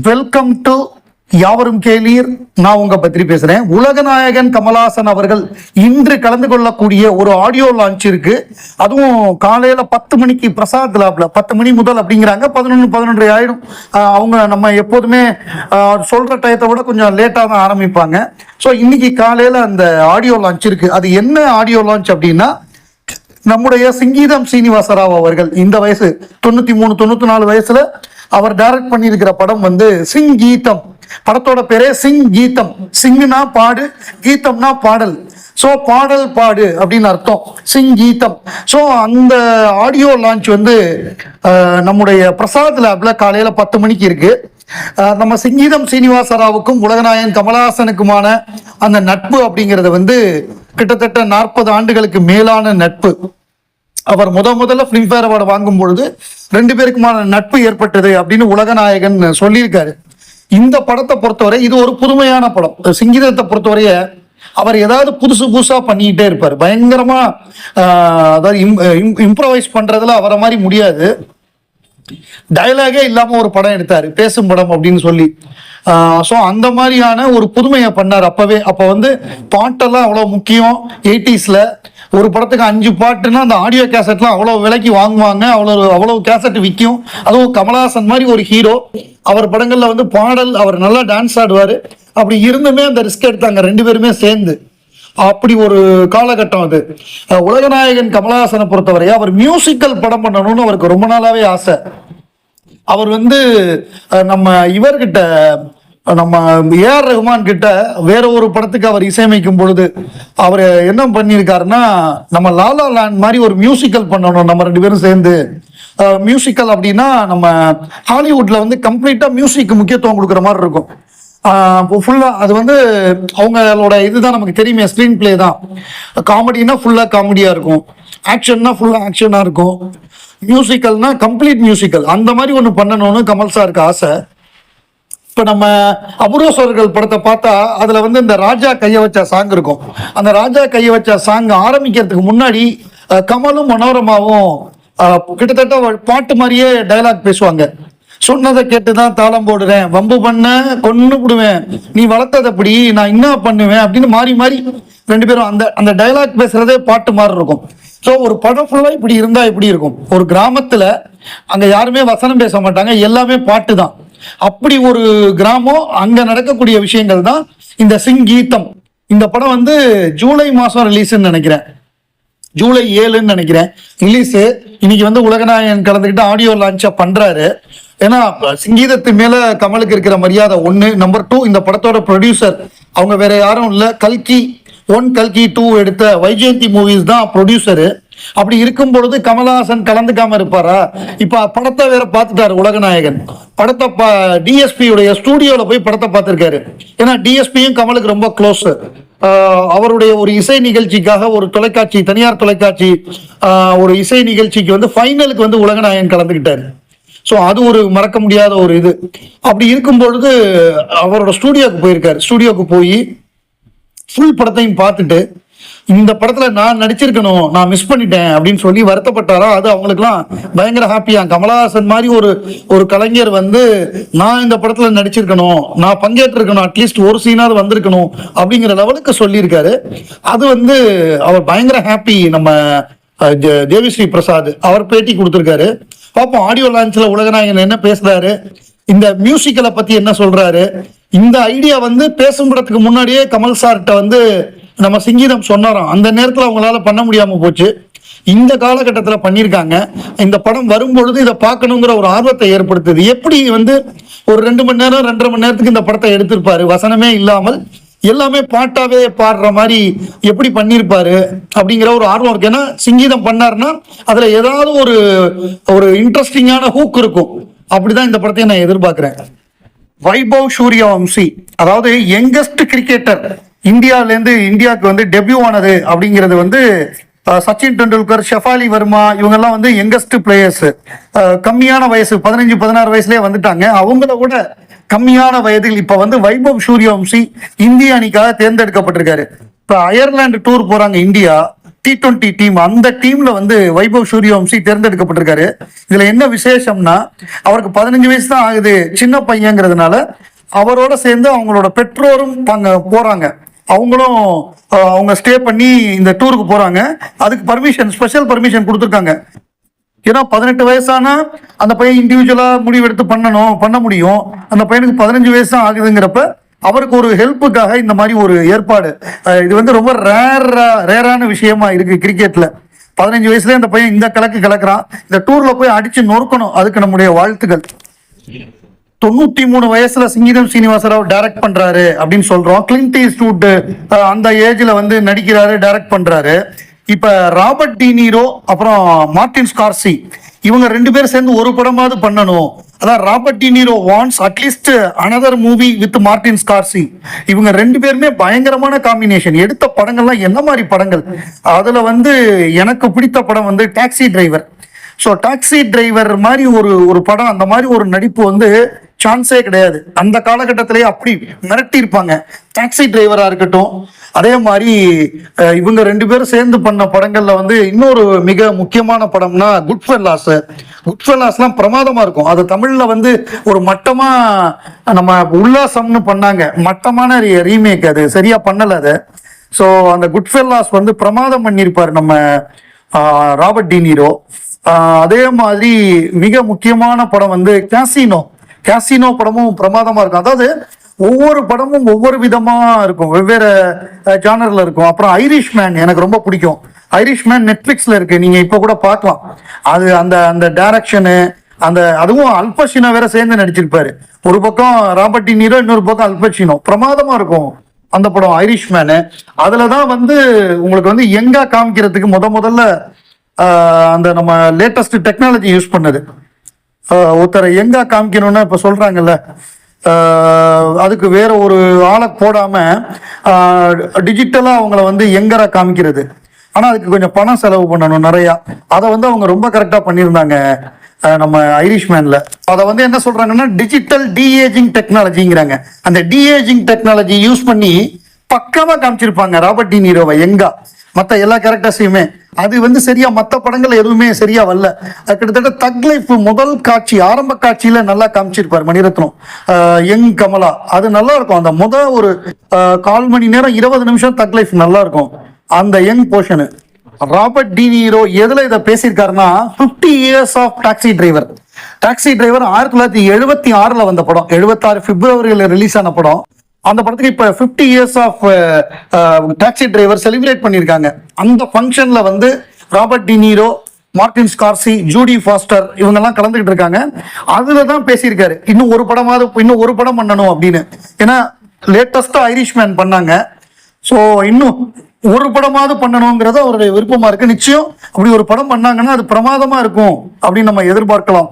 Welcome to யாவரும் கேளீர். நான் உங்க பத்ரி பேசுறேன். உலகநாயகன் கமலஹாசன் அவர்கள் இன்று கலந்து கொள்ளக்கூடிய ஒரு ஆடியோ லான்ச் இருக்கு. அதுவும் காலையில 10 மணிக்கு பிரசாத் லாப்ல 10 மணி முதல் அப்படிங்கிறாங்க. 11 ஆயிடும். அவங்க நம்ம எப்போதுமே சொல்ற டயத்தை விட கொஞ்சம் லேட்டா தான் ஆரம்பிப்பாங்க. ஸோ இன்னைக்கு காலையில அந்த ஆடியோ லான்ச் இருக்கு. அது என்ன ஆடியோ லான்ச் அப்படின்னா, நம்முடைய சிங்கீதம் சீனிவாசராவ் அவர்கள் இந்த வயசு 93-94 வயசுல அவர் டைரக்ட் பண்ணியிருக்கிற படம் வந்து சிங்கீதம். படத்தோட பேரே சிங்கீதம். சிங்குனா பாடு, கீதம்னா பாடல். ஸோ பாடல் பாடு அப்படின்னு அர்த்தம், சிங்கீதம். ஸோ அந்த ஆடியோ லான்ச் வந்து நம்முடைய பிரசாத் லேப்ல காலையில 10 மணிக்கு இருக்கு. நம்ம சிங்கீதம் சீனிவாசராவுக்கும் உலகநாயகன் கமலஹாசனுக்குமான அந்த நட்பு அப்படிங்கிறது வந்து கிட்டத்தட்ட 40 ஆண்டுகளுக்கு மேலான நட்பு. அவர் முதல்ல பிலிம்பேர் அவார்டு வாங்கும் பொழுது 2 பேருக்குமான நட்பு ஏற்பட்டது அப்படின்னு உலகநாயகன் சொல்லியிருக்காரு. இந்த படத்தை பொறுத்தவரை இது ஒரு புதுமையான படம். சிங்கீதத்தை பொறுத்தவரைய அவர் ஏதாவது புதுசா பண்ணிக்கிட்டே இருப்பார். பயங்கரமா அதாவது இம்ப்ரவைஸ் பண்றதுல அவரை மாதிரி முடியாது. டயலாகே இல்லாம ஒரு படம் எடுத்தாரு, பேசும் படம் அப்படின்னு சொல்லி. ஸோ அந்த மாதிரியான ஒரு புதுமையை பண்ணார் அப்பவே. அப்போ வந்து பாட்டெல்லாம் அவ்வளோ முக்கியம். 80ஸ்ல ஒரு படத்துக்கு 5 பாட்டுன்னா அந்த ஆடியோ கேசட்லாம் அவ்வளோ விலைக்கு வாங்குவாங்க. அவ்வளோ கேசட் விற்கும். அதுவும் கமலஹாசன் மாதிரி ஒரு ஹீரோ, அவர் படங்கள்ல வந்து பாடல், அவர் நல்லா டான்ஸ் ஆடுவார். அப்படி இருந்துமே அந்த ரிஸ்க் எடுத்தாங்க 2 பேருமே சேர்ந்து. அப்படி ஒரு காலகட்டம் அது. உலகநாயகன் கமலஹாசனை பொறுத்தவரை அவர் மியூசிக்கல் படம் பண்ணணும்னு அவருக்கு ரொம்ப நாளாவே ஆசை. அவர் வந்து நம்ம ஏஆர் ரஹ்மான் கிட்ட வேற ஒரு படத்துக்கு அவர் இசையமைக்கும் பொழுது அவர் என்ன பண்ணியிருக்காருன்னா, நம்ம லாலா லேண்ட் மாதிரி ஒரு மியூசிக்கல் பண்ணணும் நம்ம 2 பேரும் சேர்ந்து. மியூசிக்கல் அப்படின்னா நம்ம ஹாலிவுட்ல வந்து கம்ப்ளீட்டா மியூசிக் முக்கியத்துவம் கொடுக்குற மாதிரி இருக்கும். ஃபுல்லா அது வந்து அவங்களோட இதுதான் நமக்கு தெரியுமே, ஸ்கிரீன் பிளே தான். காமெடினா ஃபுல்லா காமெடியா இருக்கும், ஆக்ஷன்னா ஃபுல்லா ஆக்ஷனா இருக்கும், மியூசிக்கல்னா கம்ப்ளீட் மியூசிக்கல். அந்த மாதிரி ஒன்று பண்ணணும்னு கமல் சாருக்கு ஆசை. இப்போ நம்ம அபூர்வசோர்கள் படத்தை பார்த்தா அதில் வந்து இந்த ராஜா கையை வச்ச சாங் இருக்கும். அந்த ராஜா கையை வச்ச சாங் ஆரம்பிக்கிறதுக்கு முன்னாடி கமலும் மனோரமாவும் கிட்டத்தட்ட பாட்டு மாதிரியே டைலாக் பேசுவாங்க. சொன்னதை கேட்டுதான் தாளம் போடுறேன், வம்பு பண்ண கொன்னு விடுவேன், நீ வளர்த்தது அப்படி நான் என்ன பண்ணுவேன் அப்படின்னு மாறி 2 பேரும் அந்த டைலாக் பேசுறதே பாட்டு மாதிரி இருக்கும். ஸோ ஒரு படம் ஃபுல்லா இப்படி இருந்தா எப்படி இருக்கும்? ஒரு கிராமத்துல அங்க யாருமே வசனம் பேச மாட்டாங்க, எல்லாமே பாட்டு தான். அப்படி ஒரு கிராமம், அங்க நடக்கக்கூடிய விஷயங்கள் தான் இந்த சிங்கீதம். இந்த படம் வந்து ஜூலை மாசம் ரிலீஸ்ன்னு நினைக்கிறேன், ஜூலை 7ன்னு நினைக்கிறேன் ரிலீஸ். இன்னைக்கு வந்து உலகநாயகன் கலந்துக்கிட்டு ஆடியோ லான்ச்சா பண்றாரு. ஏன்னா சிங்கீதத்து மேல கமலுக்கு இருக்கிற மரியாதை 1. நம்பர் 2, இந்த படத்தோட ப்ரொடியூசர் அவங்க வேற யாரும் இல்ல, கல்கி 1 கல்கி 2 எடுத்த வைஜெயந்தி மூவிஸ் தான் ப்ரொடியூசரு. அப்படி இருக்கும் பொழுது கமலஹாசன் கலந்துக்காம இருப்பாரா? இப்ப படத்தை வேற பார்த்துட்டாரு உலகநாயகன். படத்தை டிஎஸ்பி உடைய ஸ்டூடியோல போய் படத்தை பார்த்திருக்காரு. ஏன்னா டிஎஸ்பியும் கமலுக்கு ரொம்ப க்ளோஸ். அவருடைய ஒரு இசை நிகழ்ச்சிக்காக ஒரு தொலைக்காட்சி, தனியார் தொலைக்காட்சி ஒரு இசை நிகழ்ச்சிக்கு வந்து ஃபைனலுக்கு வந்து உலகநாயகன் கலந்துக்கிட்டாரு. ஸோ அது ஒரு மறக்க முடியாத ஒரு இது. அப்படி இருக்கும் பொழுது அவரோட ஸ்டூடியோக்கு போயிருக்காரு. ஸ்டூடியோக்கு போய் ஃபுல் படத்தையும் பார்த்துட்டு, இந்த படத்துல நான் நடிச்சிருக்கணும், நான் மிஸ் பண்ணிட்டேன் அப்படின்னு சொல்லி வருத்தப்பட்டாரா. அது அவங்களுக்குலாம் பயங்கர ஹாப்பியா. கமலஹாசன் மாதிரி ஒரு கலைஞர் வந்து நான் இந்த படத்துல நடிச்சிருக்கணும், நான் பங்கேற்றிருக்கணும், அட்லீஸ்ட் ஒரு சீனாவது வந்திருக்கணும் அப்படிங்கிற லெவலுக்கு சொல்லியிருக்காரு. அது வந்து அவர் பயங்கர ஹாப்பி. நம்ம தேவிஸ்ரீ பிரசாத் அவர் பேட்டி கொடுத்திருக்காரு. பார்ப்போம் ஆடியோ லான்ச்ல உலகநாயகன் என்ன பேசுறாரு, இந்த மியூசிக்கலை பத்தி என்ன சொல்றாரு. இந்த ஐடியா வந்து பேசும் படத்துக்கு முன்னாடியே கமல் சார்கிட்ட வந்து நம்ம சிங்கீதம் சொன்னாராம். அந்த நேரத்தில் அவங்களால பண்ண முடியாம போச்சு. இந்த காலகட்டத்தில் பண்ணியிருக்காங்க. இந்த படம் வரும்பொழுது இதை பார்க்கணுங்கிற ஒரு ஆர்வத்தை ஏற்படுத்துது. எப்படி வந்து ஒரு 2 மணி நேரம் 2.5 மணி நேரத்துக்கு இந்த படத்தை எடுத்திருப்பாரு, வசனமே இல்லாமல் எல்லாமே பாட்டாவே பாடுற மாதிரி எப்படி பண்ணியிருப்பாரு அப்படிங்கிற ஒரு ஆர்வம் இருக்கு. ஏன்னா சிங்கீதம் பண்ணாருன்னா அதுல ஏதாவது ஒரு இன்ட்ரெஸ்டிங்கான ஹூக் இருக்கும். அப்படிதான் இந்த படத்தையும் நான் எதிர்பார்க்கிறேன். வைபவ் சூரியவம்சி, அதாவது யங்கஸ்ட் கிரிக்கெட்டர், இந்தியாவிலேருந்து இந்தியாவுக்கு வந்து டெபியூ ஆனது அப்படிங்கிறது வந்து சச்சின் டெண்டுல்கர், ஷெஃபாலி வர்மா இவங்கெல்லாம் வந்து யங்கஸ்ட் பிளேயர்ஸ். கம்மியான வயசு 15-16 வயசுலேயே வந்துட்டாங்க. அவங்கள கூட கம்மியான வயதில் இப்ப வந்து வைபவ் சூரியவம்சி இந்திய அணிக்காக தேர்ந்தெடுக்கப்பட்டிருக்காரு. இப்ப அயர்லாந்து டூர் போறாங்க இந்தியா. T20 டீம், அந்த டீம்ல வந்து வைபவ் சூரியவம்சி தேர்ந்தெடுக்கப்பட்டிருக்காரு. இதுல என்ன விசேஷம்னா, அவருக்கு 15 வயசு தான் ஆகுது, சின்ன பையங்கிறதுனால அவரோட சேர்ந்து அவங்களோட பெற்றோரும் போறாங்க. அவங்களும் அவங்க ஸ்டே பண்ணி இந்த டூருக்கு போறாங்க. அதுக்கு பர்மிஷன், ஸ்பெஷல் பர்மிஷன் கொடுத்துருக்காங்க. ஏன்னா 18 வயசானா அந்த பையன் இண்டிவிஜுவலா முடிவெடுத்து பண்ண முடியும். அந்த பையனுக்கு 15 வயசு தான் ஆகுதுங்கிறப்ப அவருக்கு ஒரு ஹெல்ப்புக்காக இந்த மாதிரி ஒரு ஏற்பாடு. இது வந்து ரொம்ப ரேரான விஷயமா இருக்கு கிரிக்கெட்ல. 15 வயசுல அந்த பையன் இந்த கலக்குறான். இந்த டூர்ல போய் அடிச்சு நொறுக்கணும். அதுக்கு நம்முடைய வாழ்த்துக்கள். 93 வயசுல சிங்கீதம் சீனிவாசராவ் டைரக்ட் பண்றாரு அப்படின்னு சொல்றோம். கிளின்ட் ஈஸ்ட்வுட் அந்த ஏஜ்ல வந்து நடிக்கிறாரு, டைரக்ட் பண்றாரு. இப்ப ராபர்ட் டி நீரோ அப்புறம் மார்டின் ஸ்கார்சி இவங்க 2 பேரும் சேர்ந்து ஒரு படமாவது பண்ணணும். அதான் Robert De Niro wants at least another movie with Martin Scorsese. இவங்க 2 பேருமே பயங்கரமான காம்பினேஷன். எடுத்த படங்கள்லாம் என்ன மாதிரி படங்கள்? அதுல வந்து எனக்கு பிடித்த படம் வந்து taxi driver. So taxi driver மாதிரி ஒரு படம், அந்த மாதிரி ஒரு நடிப்பு வந்து சான்ஸே கிடையாது. அந்த காலகட்டத்திலேயே அப்படி மிரட்டி இருப்பாங்க. டாக்ஸி டிரைவரா இருக்கட்டும், அதே மாதிரி இவங்க 2 பேரும் சேர்ந்து பண்ண படங்கள்ல வந்து இன்னொரு மிக முக்கியமான படம்னா குட்ஃபெல்லாஸ். குட்ஃபெல்லாஸ்லாம் பிரமாதமா இருக்கும். அது தமிழ்ல வந்து ஒரு மட்டமா நம்ம உல்லாசம்னு பண்ணாங்க, மட்டமான ரீமேக், அது சரியா பண்ணல அது. ஸோ அந்த குட்ஃபெல்லாஸ் வந்து பிரமாதம் பண்ணியிருப்பார் நம்ம ராபர்ட் டி நீரோ. அதே மாதிரி மிக முக்கியமான படம் வந்து கேசினோ படமும் பிரமாதமா இருக்கும். அதாவது ஒவ்வொரு படமும் ஒவ்வொரு விதமா இருக்கும், வெவ்வேறு ஜானர்ல இருக்கும். அப்புறம் ஐரிஷ் மேன் எனக்கு ரொம்ப பிடிக்கும். ஐரிஷ் மேன் நெட்ஃபிளிக்ஸ்ல இருக்கு, நீங்க இப்ப கூட பார்க்கலாம். அது அந்த டைரக்ஷனு, அதுவும் அல்பஷினோ வேற சேர்ந்து நடிச்சிருப்பாரு. ஒரு பக்கம் ராபர்ட் டி நீரோ, இன்னொரு பக்கம் அல்பஷினோ. பிரமாதமா இருக்கும் அந்த படம் ஐரிஷ் மேனு. அதுலதான் வந்து உங்களுக்கு வந்து எங்கா காமிக்கிறதுக்கு முதல்ல அந்த நம்ம லேட்டஸ்ட் டெக்னாலஜி யூஸ் பண்ணது. ஒருத்தரை எங்கா காமிக்கணும்னா இப்ப சொல்றாங்கல்ல, அதுக்கு வேற ஒரு ஆளை போடாம டிஜிட்டலா அவங்கள வந்து எங்கரா காமிக்கிறது. ஆனா அதுக்கு கொஞ்சம் பணம் செலவு பண்ணணும் நிறையா. அதை வந்து அவங்க ரொம்ப கரெக்டா பண்ணியிருந்தாங்க நம்ம ஐரிஷ் மேன்ல. அதை வந்து என்ன சொல்றாங்கன்னா டிஜிட்டல் டிஏஜிங் டெக்னாலஜிங்கிறாங்க. அந்த டிஏஜிங் டெக்னாலஜி யூஸ் பண்ணி பக்கமா காமிச்சிருப்பாங்க ராபர்ட் டி நீரோவை எங்கா, மற்ற எல்லா கேரக்டர்ஸையுமே. அது வந்து சரியா மற்ற படங்கள் எதுவுமே சரியா வரல. கிட்டத்தட்ட தக் லைஃப் முதல் காட்சி, ஆரம்ப காட்சியில நல்லா காமிச்சிருப்பார் மணிரத்னம், யங் கமலா. அது நல்லா இருக்கும். அந்த ஒரு 1/4 மணி நேரம் 20 நிமிஷம் தக் லைஃப் நல்லா இருக்கும், அந்த young portion. Robert De Niro எதுல இதை பேசியிருக்காருன்னா 50 years of taxi driver. Taxi driver 1976 வந்த படம், 76 பிப்ரவரியில ரிலீஸ் ஆன படம். அந்த படத்துக்கு இப்ப 50 years of taxi driver celebrate பண்ணியிருக்காங்க. அந்த ஃபங்க்ஷன்ல வந்து Robert De Niro, Martin Scorsese, Jodie Foster இவங்கெல்லாம் கலந்துகிட்டு இருக்காங்க. அதுல தான் பேசியிருக்காரு இன்னும் ஒரு படம் பண்ணணும் அப்படின்னு. ஏன்னா லேட்டஸ்டா ஐரிஷ் மேன் பண்ணாங்க. ஸோ இன்னும் ஒரு படமாவது பண்ணணுங்கிறது அவருடைய விருப்பமா இருக்கு. நிச்சயம் அப்படி ஒரு படம் பண்ணாங்கன்னா அது பிரமாதமா இருக்கும் அப்படின்னு நம்ம எதிர்பார்க்கலாம்.